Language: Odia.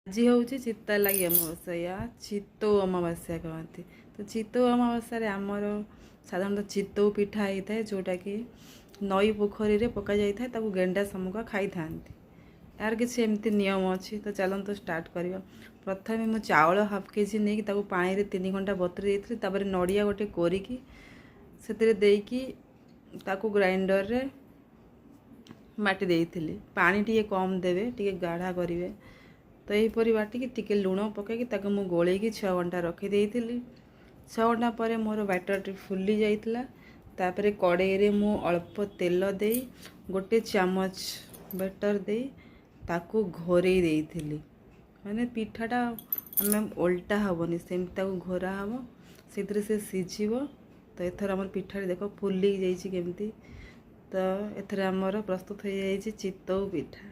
ଆଜି ହେଉଛି ଚିତା ଲାଗି ଅମାବାସ୍ୟା, ୟା ଚିତଉ ଅମାବାସ୍ୟା କହନ୍ତି। ତ ଚିତଉ ଅମାବାସ୍ୟାରେ ଆମର ସାଧାରଣତଃ ଚିତଉ ପିଠା ହେଇଥାଏ, ଯେଉଁଟାକି ନଈ ପୋଖରୀରେ ପକାଯାଇଥାଏ, ତାକୁ ଗେଣ୍ଡା ଶାମୁକା ଖାଇଥାନ୍ତି। ଏହାର କିଛି ଏମିତି ନିୟମ ଅଛି। ତ ଚାଲନ୍ତୁ ଷ୍ଟାର୍ଟ କରିବା। ପ୍ରଥମେ ମୁଁ ଚାଉଳ ହାଫ୍ କେଜି ନେଇକି ତାକୁ ପାଣିରେ 3 ଘଣ୍ଟା ବତୁରେଇ ଦେଇଥିଲି। ତାପରେ ନଡ଼ିଆ ଗୋଟେ କୋରିକି ସେଥିରେ ଦେଇକି ତାକୁ ଗ୍ରାଇଣ୍ଡରରେ ବାଟି ଦେଇଥିଲି। ପାଣି ଟିକେ କମ୍ ଦେବେ, ଟିକେ ଗାଢ଼ା କରିବେ। ତ ଏହିପରି ବାଟିକି ଟିକେ ଲୁଣ ପକାଇକି ତାକୁ ମୁଁ ଗୋଳେଇକି 6 ଘଣ୍ଟା ରଖିଦେଇଥିଲି। 6 ଘଣ୍ଟା ପରେ ମୋର ବ୍ୟାଟରଟି ଫୁଲି ଯାଇଥିଲା। ତାପରେ କଡ଼େଇରେ ମୁଁ ଅଳ୍ପ ତେଲ ଦେଇ 1 ଚାମଚ ବ୍ୟାଟର ଦେଇ ତାକୁ ଘୋରେଇ ଦେଇଥିଲି। ମାନେ ପିଠାଟା ଆମେ ଓଲଟା ହେବନି, ସେମିତି ତାକୁ ଘୋରା ହେବ, ସେଥିରେ ସେ ସିଝିବ। ତ ଏଥର ଆମର ପିଠାଟି ଦେଖ ଫୁଲି ଯାଇଛି କେମିତି। ତ ଏଥିରେ ଆମର ପ୍ରସ୍ତୁତ ହୋଇଯାଇଛି ଚିତଉ ପିଠା।